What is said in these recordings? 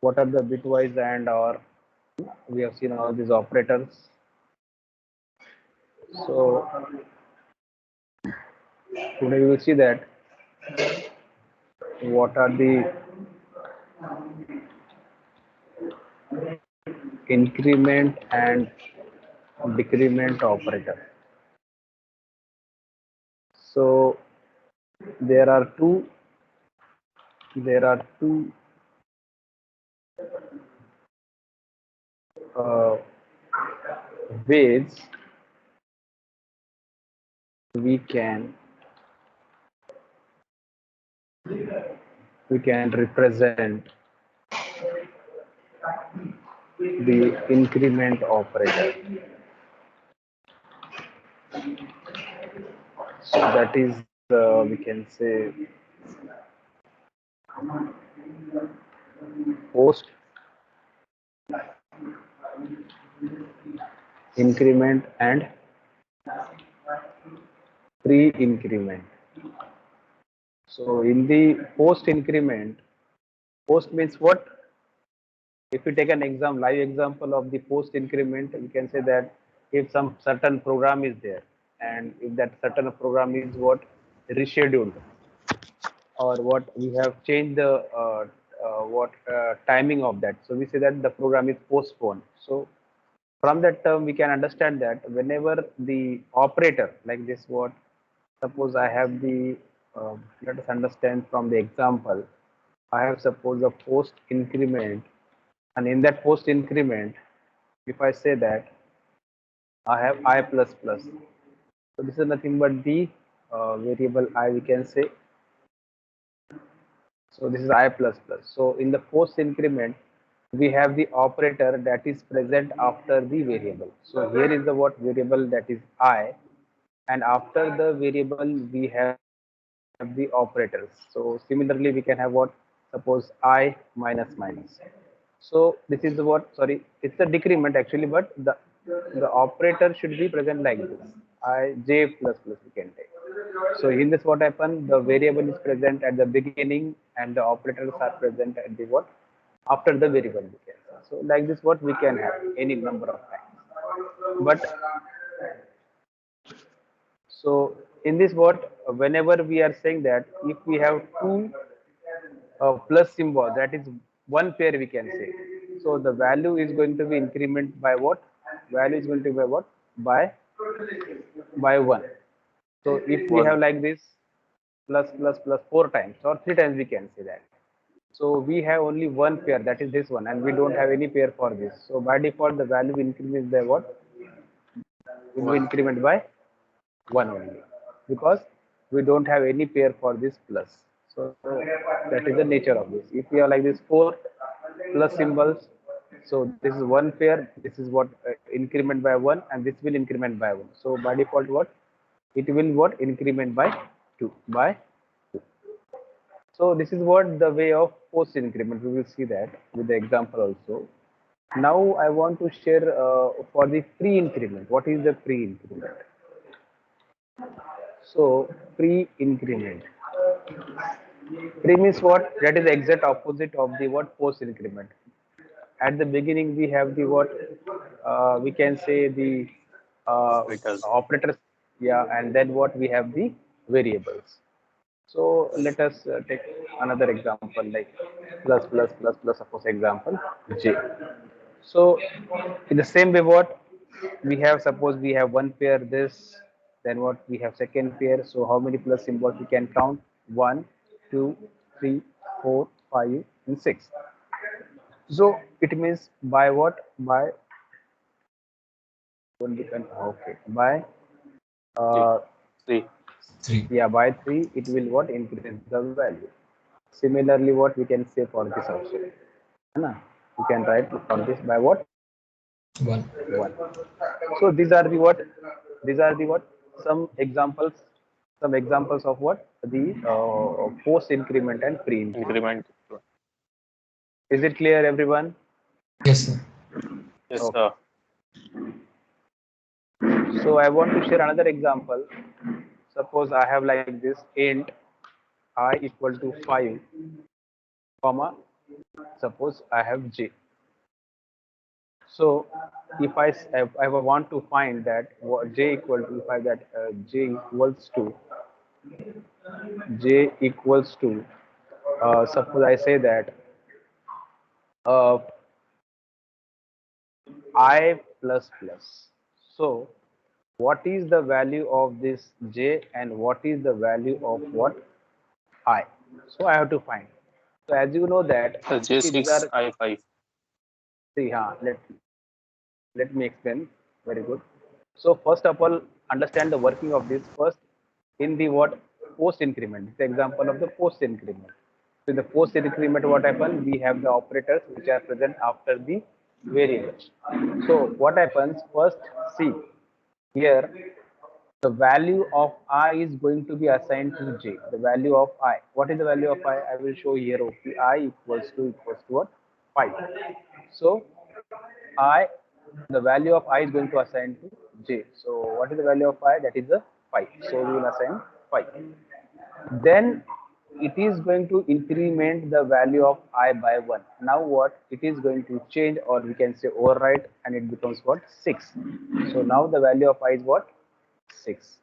what are the bitwise and or. We have seen all these operators. So today we will see that what are the increment and decrement operator. So there are two uh, ways we can represent the increment operator. So that is we can say post increment and pre-increment. So in the post increment, post means what? If you take an live example of the post increment, we can say that if some certain program is there, and if that certain program is what rescheduled, or what we have changed the what timing of that, so we say that the program is postponed. So from that term we can understand that whenever the operator like this, what suppose I have the let us understand from the example. I have suppose a post increment, and in that post increment, if I say that I have I plus plus, so this is nothing but the variable I, we can say. So this is I plus plus. So in the post increment, we have the operator that is present after the variable. So here is the what variable that is I, and after the variable we have the operators. So similarly, we can have what, suppose I minus minus. So this is what, sorry, it's a decrement actually, but the operator should be present like this. I j plus plus we can take. So in this what happened, the variable is present at the beginning and the operators are present at the what, after the variable we can say. So like this what we can have any number of times. But so in this what, whenever we are saying that if we have two plus symbol, that is one pair we can say. So the value is going to be increment by what? Value is going to be by what? By one. So if we have like this plus plus plus four times or three times we can say that. So we have only one pair, that is this one, and we don't have any pair for this. So by default the value increments by what? Will be increment by one only, because we don't have any pair for this plus. So that is the nature of this. If we have like this four plus symbols, so this is one pair, this is what increment by one, and this will increment by one. So by default what, it will what, increment by two, by two. So this is what the way of post increment. We will see that with the example also. Now I want to share for the pre increment. What is the pre increment? So pre-increment. Pre means what? That is the exact opposite of the what, post increment. At the beginning we have the what, we can say the operators, yeah, and then what, we have the variables. So let us take another example like plus plus plus plus, suppose example j. So in the same way what we have, suppose we have one pair this, then what, we have second pair. So how many plus symbols we can count? 1, 2, 3, 4, 5, and 6. So it means by what, by okay, by Three. Three. yeah, by 3 it will what, increase the value. Similarly what we can say for this also, है ना? We can write for this by what, One. 1. So these are the what, these are the what, some examples, some examples of what, the post increment and pre increment. Increment. Is it clear everyone? Yes, sir. Yes, Okay. So I want to share another example. Suppose I have like this int I equal to 5 comma suppose I have j. So if I want to find that what j equal to, if I that j equals to suppose I say that uh, I plus plus. So what is the value of this j and what is the value of what I? So I have to find. So as you know that, see these J6 are, I5. see, let me explain. Very good. So first of all, understand the working of this first in the what post increment. It's the example of the post increment. So in the post increment, what happens? We have the operators which are present after the variables. So what happens? First, see here the value of I is going to be assigned to j. The value of I. What is the value of I? I will show here. Okay, I equals to what? 5. So I, the value of I is going to assign to j. So what is the value of I? That is the 5. So we will assign 5. Then it is going to increment the value of I by 1. Now what? It is going to change, or we can say overwrite, and it becomes what? 6. So now the value of I is what? 6.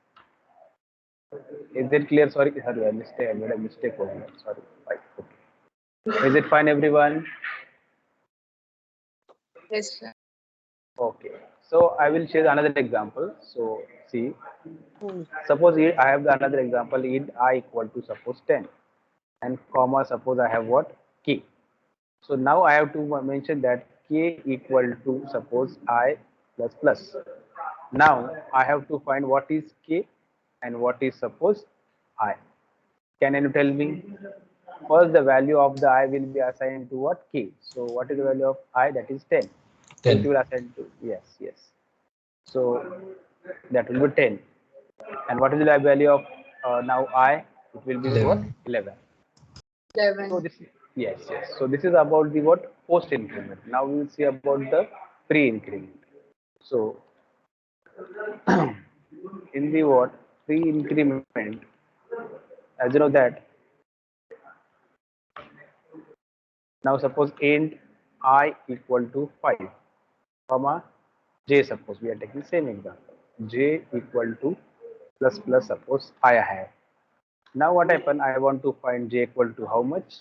Is it clear? Sorry, I made a mistake over here. Sorry. 5. Okay. Is it fine, everyone? Yes, sir. Okay. So I will share another example. So see, suppose I have the another example in I equal to suppose 10 and comma suppose I have what? K. So now I have to mention that K equal to suppose I plus plus. Now I have to find what is K and what is suppose I. Can you tell me? First, the value of the I will be assigned to what? K. So what is the value of I? That is 10. So it 10. will assign to, yes, yes. So that will be 10. And what is the value of now I? It will be what? 11. 11. So 11. this, yes, yes. So this is about the what? Post increment. Now we will see about the pre increment. So in the what? Pre increment, as you know that, now suppose int I equal to 5 comma j, suppose we are taking same example, j equal to plus plus, suppose I have. Now what happen? I want to find j equal to how much,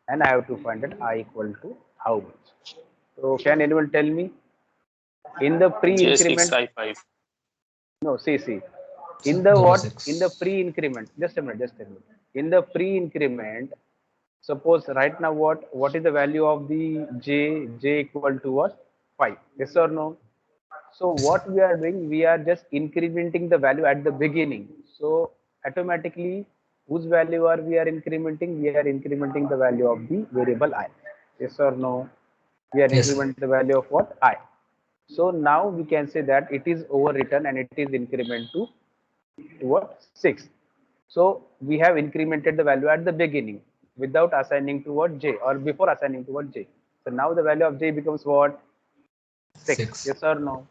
and I have to find that I equal to how much. So can anyone tell me in the pre J6 increment? I5. No, see, in the Number what? In the 6. pre increment, just a minute. In the pre increment, suppose right now what is the value of the j equal to what? 5. Yes or no? So Yes, sir. what we are doing, we are just incrementing the value at the beginning. So automatically, whose value are we are incrementing? We are incrementing the value of the variable I. Yes or no? We are Yes, sir. incrementing the value of what? I. So now we can say that it is overwritten and it is increment to what? 6. So we have incremented the value at the beginning without assigning to what? J, or before assigning to what? J. So now the value of j becomes what? 6. 6. Yes or no?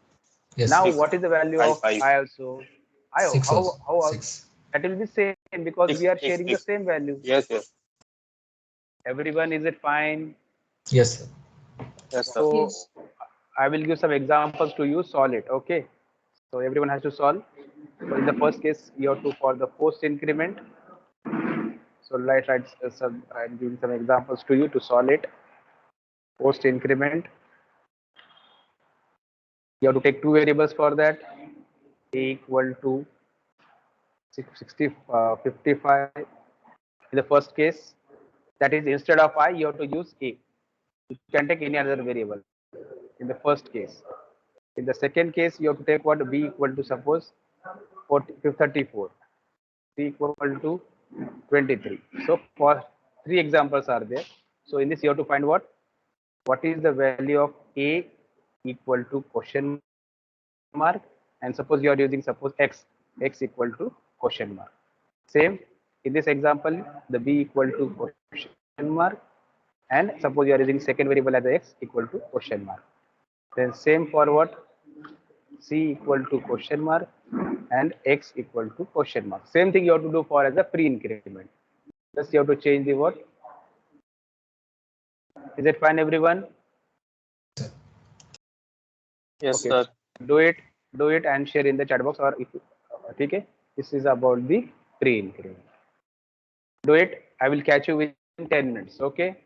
Yes, Now sir. 6 what is the value of I5. I also? I, 6 also. how 6. that will be same because 6, we are 6, sharing the 6. same value. Yes, yes. Everyone, is it fine? Yes, sir. Yes, sir. So Yes. I will give some examples to you. Solve it. Okay. So everyone has to solve. So in the first case, you have to for the post increment. So I'm giving some examples to you to solve it. Post increment. You have to take two variables for that. A equal to 55 in the first case. That is, instead of I, you have to use A. You can take any other variable in the first case. In the second case, you have to take what? B equal to suppose 34, C equal to 23. So for three examples are there. So in this, you have to find what? What is the value of A equal to question mark, and suppose you are using suppose x equal to question mark. Same in this example, the b equal to question mark, and suppose you are using second variable as x equal to question mark. Then same for what? C equal to question mark and x equal to question mark. Same thing you have to do for as a pre increment. Just you have to change the what? Is it fine, everyone? Sir. Yes, Okay, sir. do it and share in the chat box, or if okay, this is about the pre-increment. Do it. I will catch you within 10 minutes. Okay.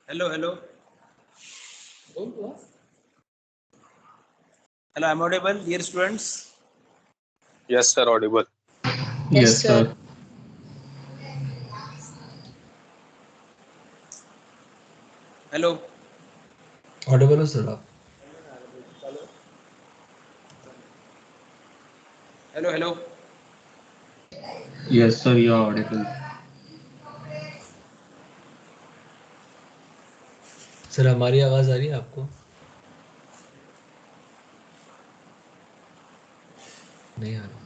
Hello, hello. Hello, I'm audible, dear students. Yes, sir. Audible. Yes, sir. Hello. Audible हो sir आप? Hello, hello. Yes, sir. You are audible. Sir हमारी आवाज आ रही है आपको? नहीं आ रही.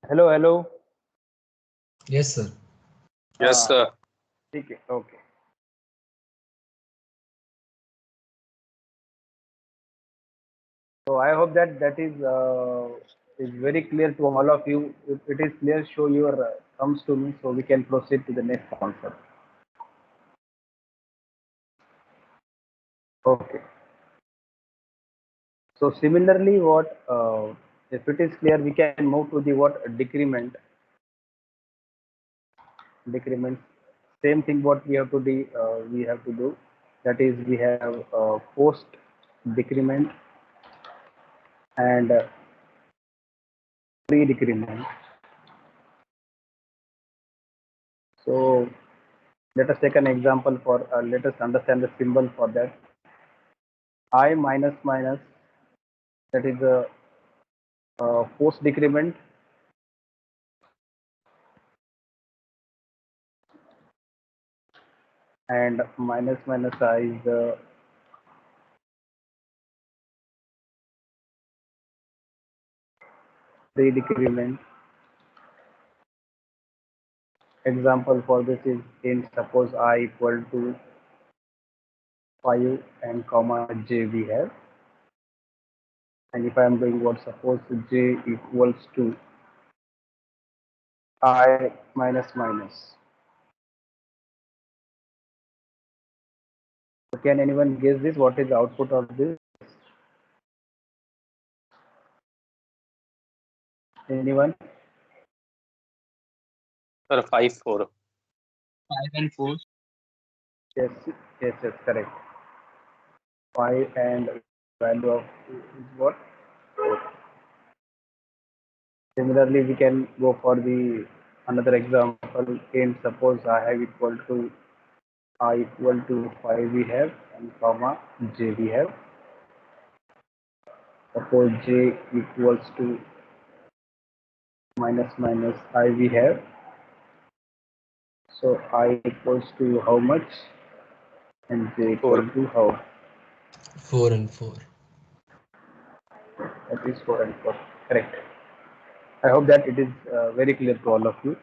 Hello, hello. Yes, sir. Yes, sir. Okay, okay. So I hope that is very clear to all of you. If it is clear, show your thumbs to me so we can proceed to the next concept. Okay. So similarly, what if it is clear, we can move to the what decrement. Decrement. Same thing. What we have to do. We have to do. That is, we have post decrement and pre decrement. So let us take an example for. Let us understand the symbol for that. I minus minus, that is the post decrement, and minus minus I is the pre decrement. Example for this is in suppose I equal to 5 and comma j we have, and if I am doing what, suppose j equals to I minus minus. So can anyone guess this? What is the output of this? Anyone? Sir, 5, 4. 5 and 4. Yes, yes, yes, correct. 5 and value of is what? Similarly, we can go for the another example. In suppose I have equal to I equal to 5 we have and comma j we have. Suppose j equals to minus minus I we have. So I equals to how much and j 4. equal to how? 4 and 4. That is 4 and 4. Correct. I hope that it is very clear to all of you.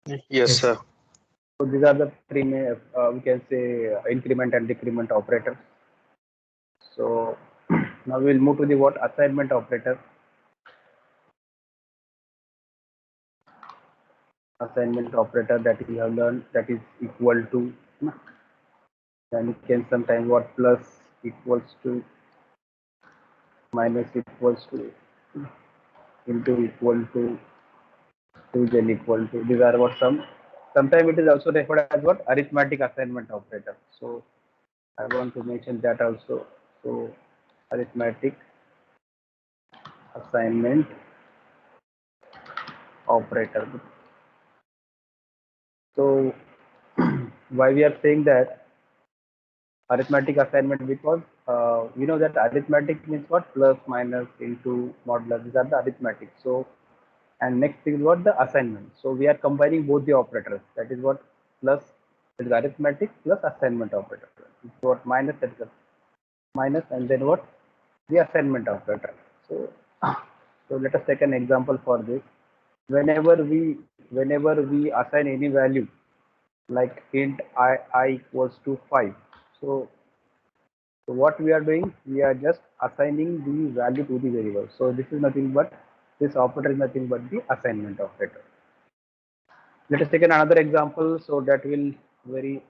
Yes, Yes, sir. sir. So these are the three we can say increment and decrement operators. So now we will move to the what assignment operator. Assignment operator that we have learned, that is equal to, then you can sometimes what plus equals to minus equals to into equal to then equal to. These are what some. Sometimes it is also referred as what arithmetic assignment operator. So I want to mention that also. So arithmetic assignment operator. So why we are saying that arithmetic assignment, because we know that arithmetic means what, plus minus into modulus, these are the arithmetic. So and next thing is what, the assignment. So we are combining both the operators, that is what plus, it is arithmetic plus assignment operator. It's what minus, that is a minus, and then what, the assignment operator. So so let us take an example for this. whenever we assign any value like int I equals to 5. So what we are doing, we are just assigning the value to the variable. So this is nothing but, this operator is nothing but the assignment operator. Let us take another example so that will very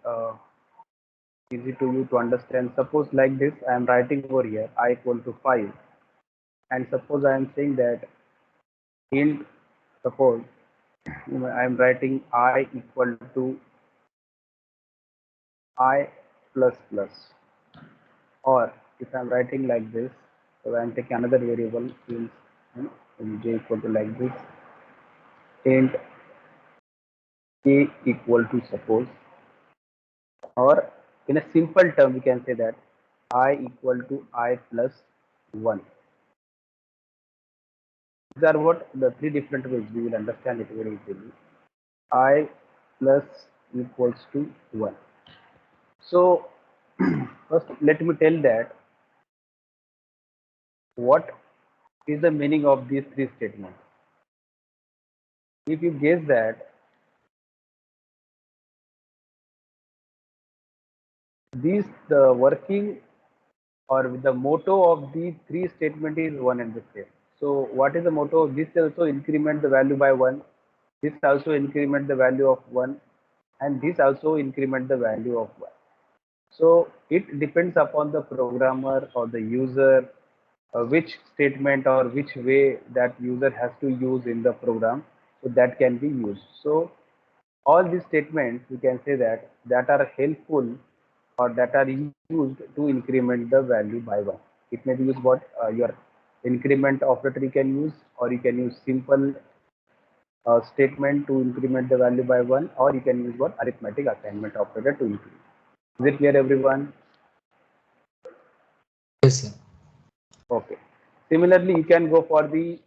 easy to you to understand. Suppose like this, I am writing over here I equal to 5, and suppose I am saying that int, suppose I am writing I equal to I plus plus, or if I am writing like this, so I am taking another variable in j equal to like this, int k equal to, suppose, or in a simple term we can say that I equal to I plus 1. These are what the three different ways we will understand it very easily. I plus equals to 1. So first let me tell that what is the meaning of these three statements. If you guess that these, the working or the motto of these three statement is one and the same. So what is the motto? This also increment the value by 1, this also increment the value of 1, and this also increment the value of 1. So it depends upon the programmer or the user which statement or which way that user has to use in the program, so that can be used. So all these statements we can say that are helpful or that are used to increment the value by 1. It may be used what your increment operator you can use, or you can use simple statement to increment the value by 1, or you can use what arithmetic assignment operator to increment. Is it clear, everyone? Yes, sir. Okay. Similarly, you can go for the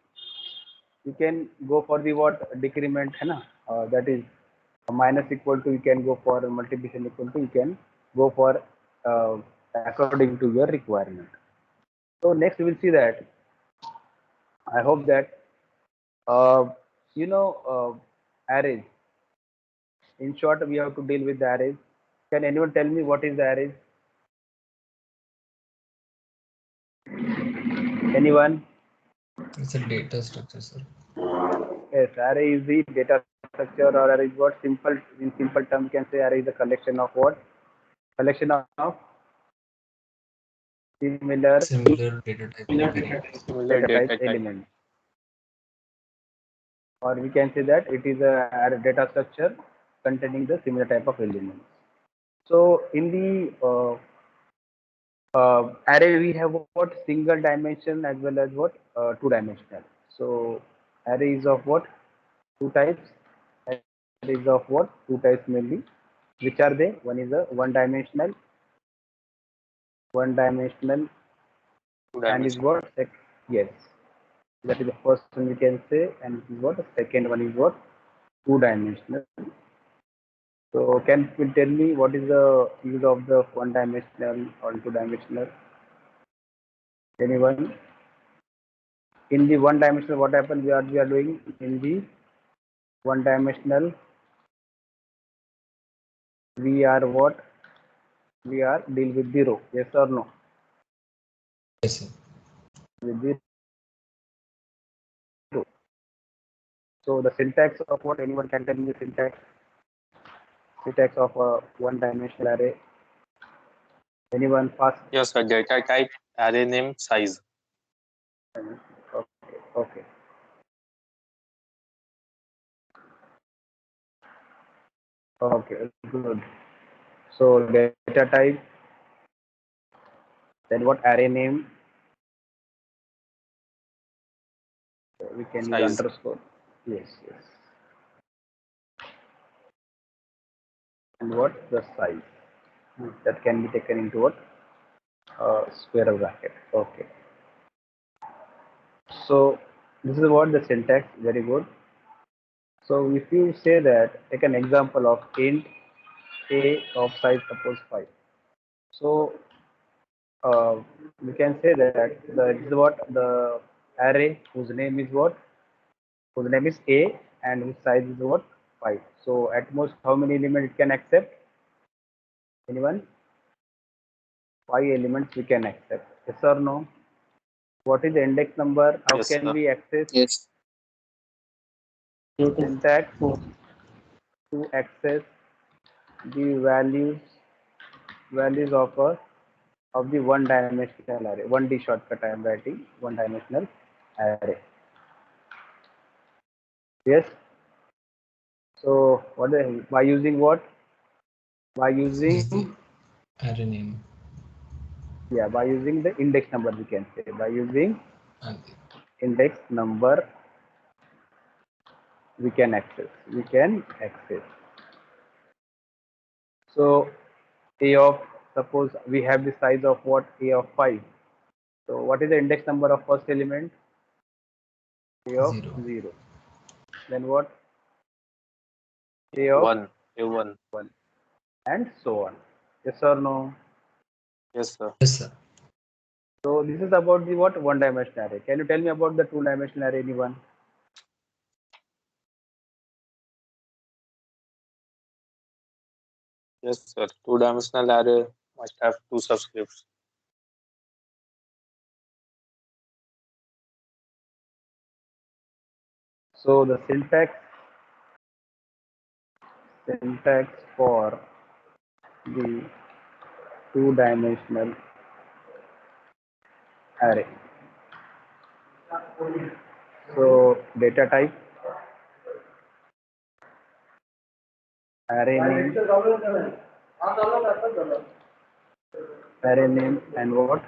what decrement है ना, that is minus equal to, you can go for multiplication equal to, you can go for uh, according to your requirement. So next we will see that, I hope that uh, you know arrays. In short, we have to deal with the arrays. Can anyone tell me what is the arrays? Anyone? It's a data structure, sir. Yes, array is the data structure, or array is what, simple, in simple term you can say array is a collection of what? Collection of similar Similar data type variables. Similar data type data type. element, or we can say that it is a data structure containing the similar type of elements. So in the array we have what, single dimension as well as what two dimensional. So array is of what, two types. Array is of what, two types mainly. Which are they? One is a one dimensional, Two and is dimension. what yes, that is the first one we can say, and this is what the second one is what, two dimensional. So can you tell me what is the use of the one dimensional or two dimensional? Anyone? In the one dimensional, what happens? We are doing in the one dimensional. We are what? We are deal with zero. Yes or no? Yes, sir. With zero. So the syntax of what? Anyone can tell me the syntax? Syntax of a one dimensional array. Anyone fast? Yes, sir. Data type, array name, size. Okay. Okay. Okay. Good. So data type. Then what, array name? We can use Size. underscore. Yes. Yes. And what, the size? That can be taken into what? Square bracket. Okay. So this is what the syntax. Very good. So if you say that, take an example of int a of size, suppose 5. So we can say that this is what the array whose name is what, So the name is A and whose size is what? 5. So at most how many elements it can accept? Anyone? 5 elements we can accept. Yes or no? What is the index number? How Yes, can sir. we access? Yes. Syntax to access the values of the one dimensional array. 1D shortcut I am writing, one dimensional array. Yes. So what by using what? By This is the using array name by using the index number we can say. By using and index number we can access. We can access. So A of, suppose we have the size of what? A of 5. So what is the index number of first element? A of 0. 0. Then what? A of 1. A1. 1. And so on. Yes or no? Yes, sir. Yes, sir. So this is about the what? One dimensional array. Can you tell me about the two dimensional array, anyone? Yes, sir. Two-dimensional array must have two subscripts. So the syntax for the two-dimensional array. So data type, array name, and what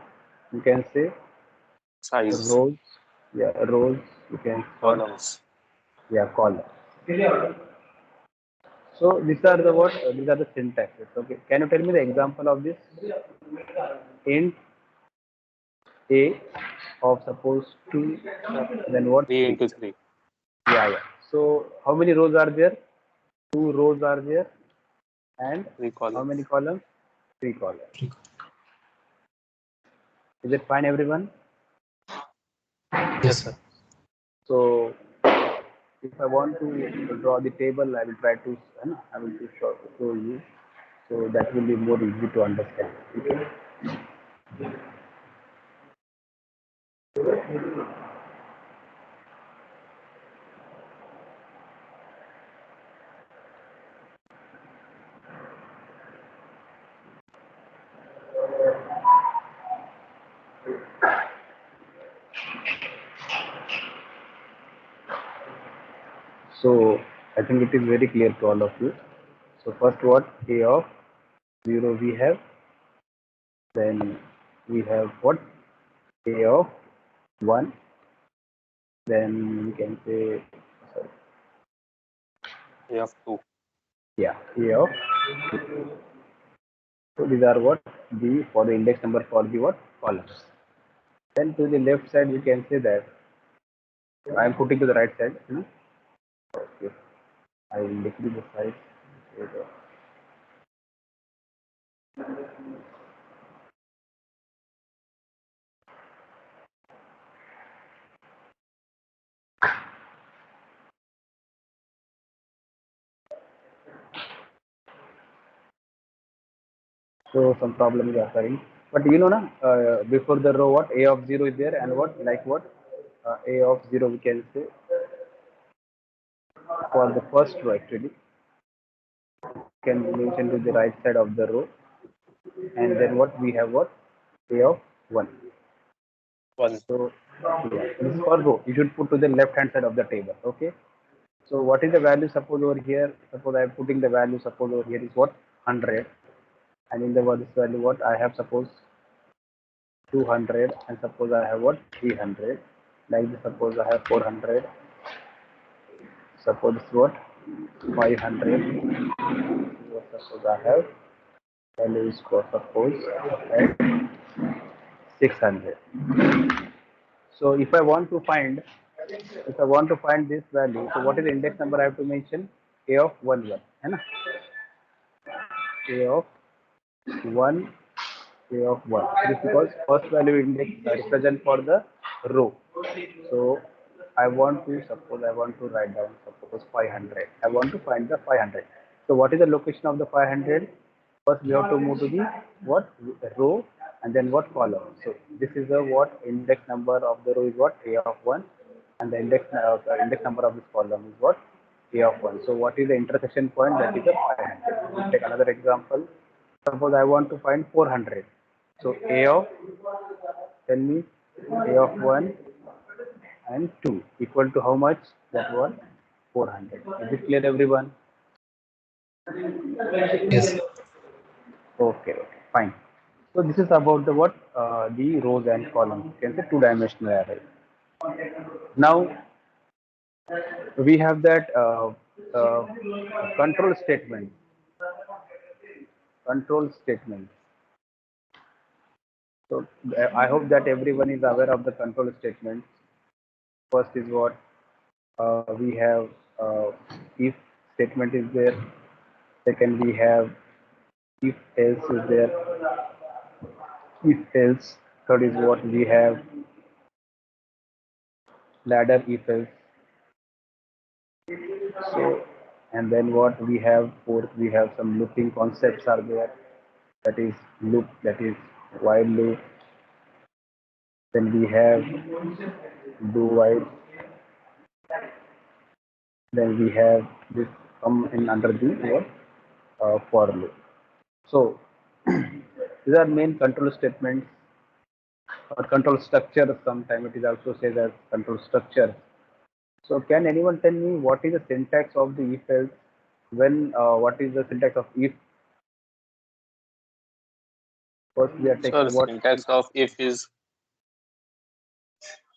you can say Size. rows. Yeah, rows. You can what? Columns. Yeah, column. So these are the what? These are the syntaxes. Okay. Can you tell me the example of this? Int a of suppose 2, then what? 3 3. into 3. Yeah. So how many rows are there? 2 rows are there, and 3 how columns. many columns? 3 columns. Three. Is it fine, everyone? Yes, Yes, sir. sir. So if I want to draw the table, I will try to I will to show you, so that will be more easy to understand. Okay. So I think it is very clear to all of you. So first, what? A of 0 we have, then we have what? A of 1, then we can say, sorry, You have 2. yeah, A of 2. So these are what? The for the index number for the what? Columns. Then to the left side we can say that I am putting to the right side. Okay. I will decrease the size. So some problem is occurring. But before the row what? A of 0 is there, and what? Like what? A of 0 we can say for the first row actually. Can mention to the right side of the row, and then what we have what? A of 1. 1. So yeah, this is for row. You should put to the left hand side of the table. Okay. So what is the value? Suppose over here, suppose I am putting the value. Suppose over here is what? 100, and in the this value what I have, suppose 200, and suppose I have what? 300. Like this, suppose I have 400. Suppose what? 500. Suppose I have value is for suppose at 600. So if I want to find this value, so what is the index number I have to mention? A of 1 1. है ना? A of 1, A of 1. This is because first value index represent for the row. So I want to write down suppose 500. I want to find the 500. So what is the location of the 500? First we have to move to the what row and then what column. So this is the what index number of the row is what a of 1 and the index number of this column is what a of 1. So what is the intersection point? That is the 500. We'll take another example. Suppose I want to find 400. So a of, tell me, a of 1 and 2 equal to how much? That was 400. Is it clear, everyone? Yes. Okay, fine. So this is about the what the rows and columns. You can say two-dimensional array. Now we have that control statement. Control statement. So I hope that everyone is aware of the control statement. First is what we have if statement is there. Second we have if else is there. If else. Third is what we have ladder if else. So and then what we have fourth we have some looping concepts are there. That is loop, that is while loop. Then we have do while. Then we have this come in under the what for loop. So these are main control statements or control structure. Sometimes it is also said as control structure. So can anyone tell me what is the syntax of the if else? When what is the syntax of if? First we are taking Sir, what? syntax of if is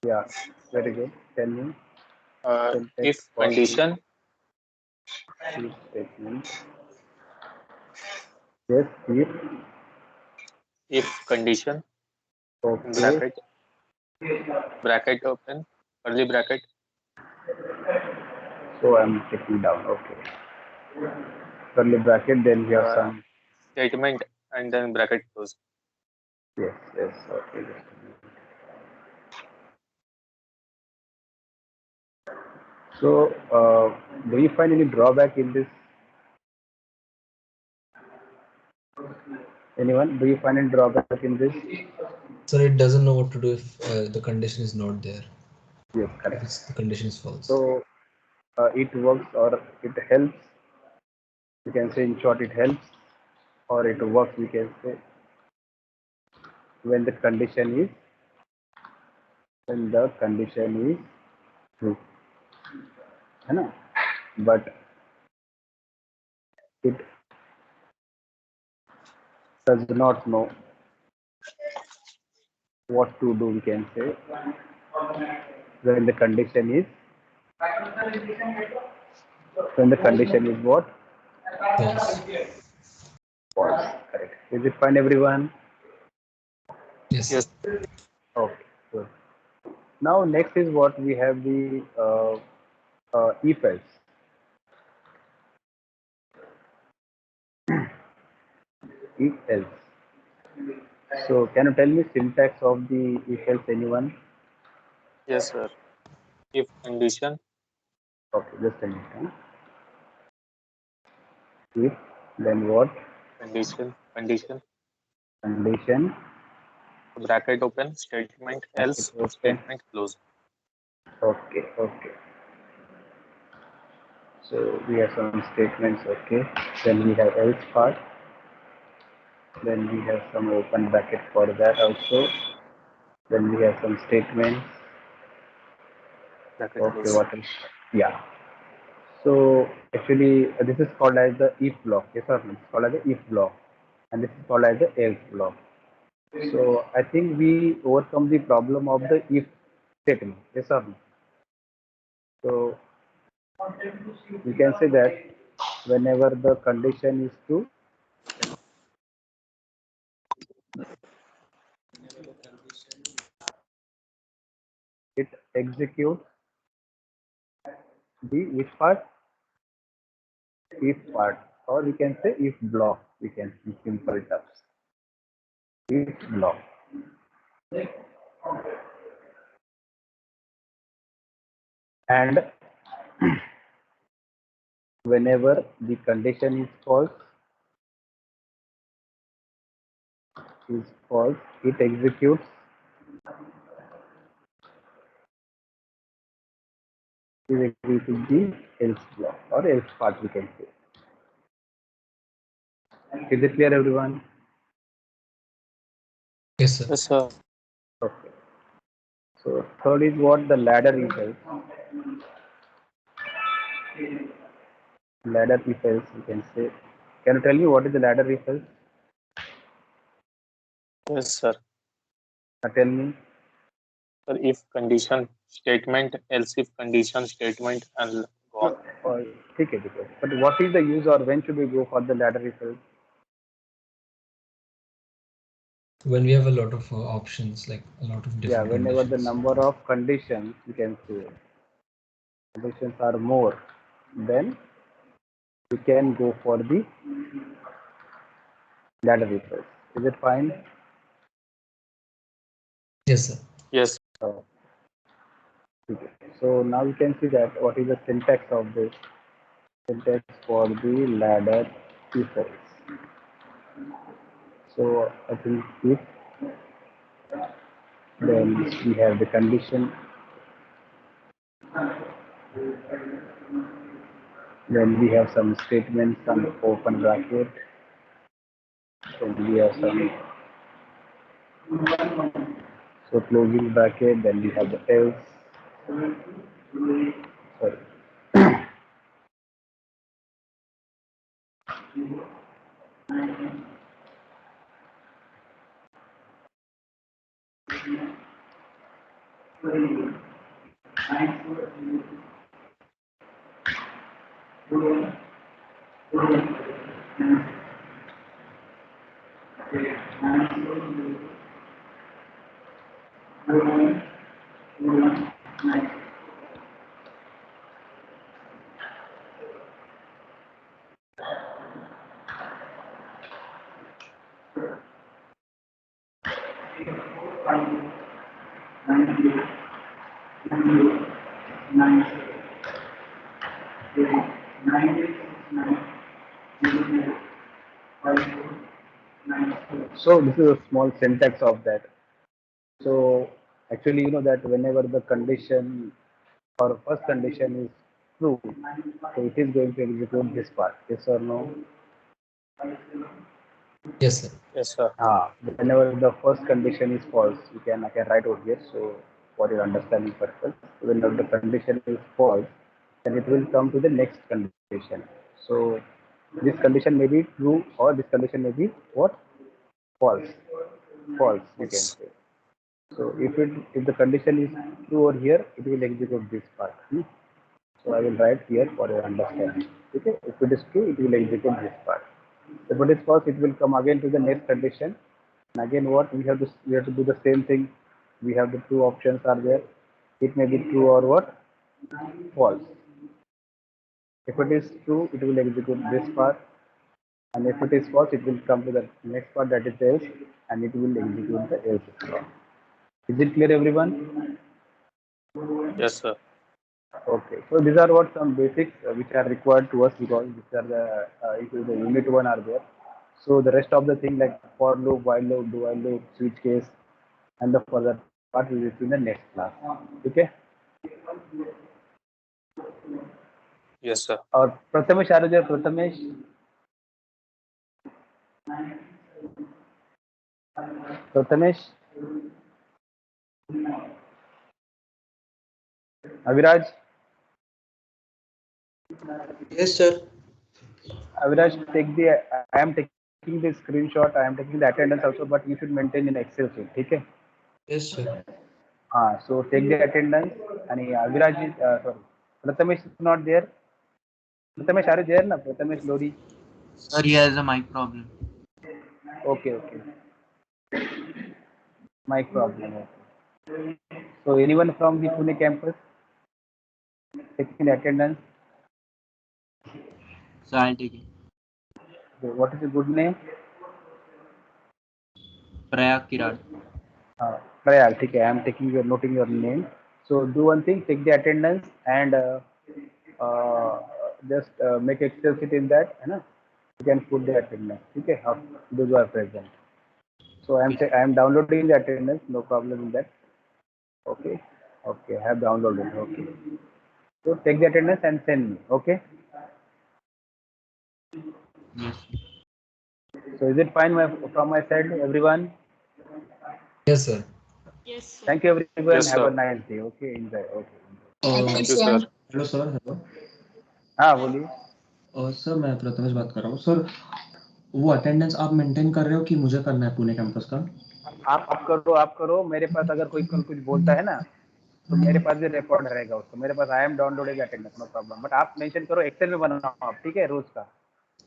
Yeah, very good. Tell me syntax if for condition, if statement. Yes, if. if condition, Okay. bracket, bracket open, curly bracket, So I'm taking down. Okay. Curly bracket. Then we have uh, some. statement, and then bracket close. Yes. Yes. Okay. Just a minute. So do you find any drawback in this? Anyone? Do you find any drawback in this? So it doesn't know what to do if the condition is not there. Yes. If Correct. the condition is false. So it works or it helps. We can say in short it helps or it works. We can say when the condition is true. है ना? But it does not know what to do. We can say when the condition is what? False. False. Correct. Is it fine, everyone? Yes, sir. Yes, Okay. Good. Now next is what we have the if else. If else. So can you tell me syntax of the if else, anyone? yes, sir. If condition, Okay, just a minute. Huh? If then what? condition, Condition. bracket open, statement Bracket else, open. statement close. Okay. Okay. So we have some statements. Okay. Then we have else part. Then we have some open bracket for that also. Then we have some statements. Bracket Okay, close. what else? Yeah. So actually, this is called as the if block. Yes or no? It's called as the if block, and this is called as the else block. So I think we overcome the problem of the if statement. Yes or no? So we can say that whenever the condition is true, it executes the which part? If part, or we can say if block. We can in simple terms. If block. and whenever the condition is false, it executes the else block or else part, we can say. Is it clear, everyone? Yes, sir. Yes, sir. Okay. So third is what the ladder if else. Ladder if else, we can say. Can you tell me what is the ladder if else? Yes, sir. Tell me. Sir, if condition statement, else if condition statement, and gone. Or ठीक है. But what is the use or when should we go for the ladder if else? When we have a lot of options, like a lot of Yeah, different whenever the conditions. number of conditions, you can say, conditions are more, then we can go for the ladder if else. Is it fine? Yes, sir. Yes. Oh, okay. So now you can see that what is the syntax of this. Syntax for the ladder if else. So I think if, then we have the condition, then we have some statements, some open bracket, then we have some so closing bracket, then we have the else. Sorry. So this is a small syntax of that. So actually, you know that whenever the condition or first condition is true, so it is going to execute this part. Yes or no? Yes, sir. Yes, sir. Whenever the first condition is false, I can write over here. So for your understanding purpose, whenever the condition is false, then it will come to the next condition. So this condition may be true or this condition may be what? False. False, you can Yes. say. So if the condition is true over here, it will execute this part. So I will write here for your understanding. Okay. If it is true, it will execute this part. If it is false, it will come again to the next condition. And again, what we have to do the same thing. We have the two options are there. It may be true or what? False. If it is true, it will execute this part. And if it is false, it will come to the next part, that is else, and it will execute the else part. Is it clear, everyone? Yes, sir. Okay, so these are what some basics which are required to us, because these are the unit one are there. So the rest of the thing like for loop, while loop, do while loop, switch case, and the further part we will see in the next class. Okay. Yes, sir. Or Prathamesh, are you there? Prathamesh. Prathamesh. Aviraj. Yes, sir. Aviraj, take the. I am taking the screenshot. I am taking the attendance also, but you should maintain in Excel sheet. Okay. Yes, sir. So take the attendance. And Aviraj is sorry. Prathamesh is not there. Prathamesh, are you there? Na? Prathamesh Lori. Sir, he has a mic problem. Okay, okay. Mic problem. Okay. So anyone from the Pune campus taking the attendance? So I'll take it. Okay, what is the good name? Prayag Kirat. Prayal. Okay, I am taking your noting your name. So do one thing, take the attendance and just make Excel sheet in that, है ना? You can put the attendance. Okay, those who are present. So I am downloading the attendance, no problem in that. Okay, okay, I have downloaded. Okay, so take the attendance and send me. Okay. Yes. So is it fine from my side, everyone? Yes, sir. Yes, sir. Thank you, everyone. Yes, Have a sir. nice day. Okay, enjoy. Okay. Thank you, sir. Hello sir hello हाँ बोलिए. Sir मैं प्रथमेश बात कर रहा हूँ sir वो attendance आप maintain कर रहे हो कि मुझे करना है पुणे कैंपस का आप करो. मेरे पास अगर कोई कल कुछ बोलता है ना, तो मेरे पास भी रिकॉर्ड रहेगा उसको. मेरे पास I am downloaded attendance, no problem. But आप मेंशन करो, एक्सेल में बनाओ आप, ठीक है, रोज का.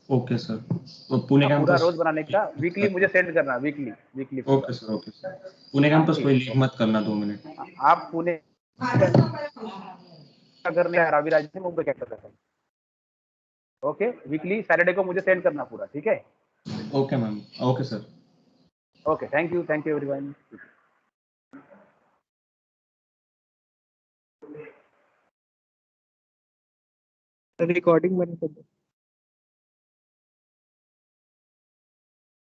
ओके सर तो पुणे पूरा कैंपस रोज बनाने का, वीकली मुझे सेंड करना, weekly okay sir Pune campus कोई लीक मत करना 2 मिनट आप पुणे अगर नहीं रविराज से मुंबई कैंपस है. ओके, वीकली सैटरडे को मुझे सेंड करना पूरा, ठीक है. Okay ma'am okay sir okay, thank you everyone. Recording बंद कर दो.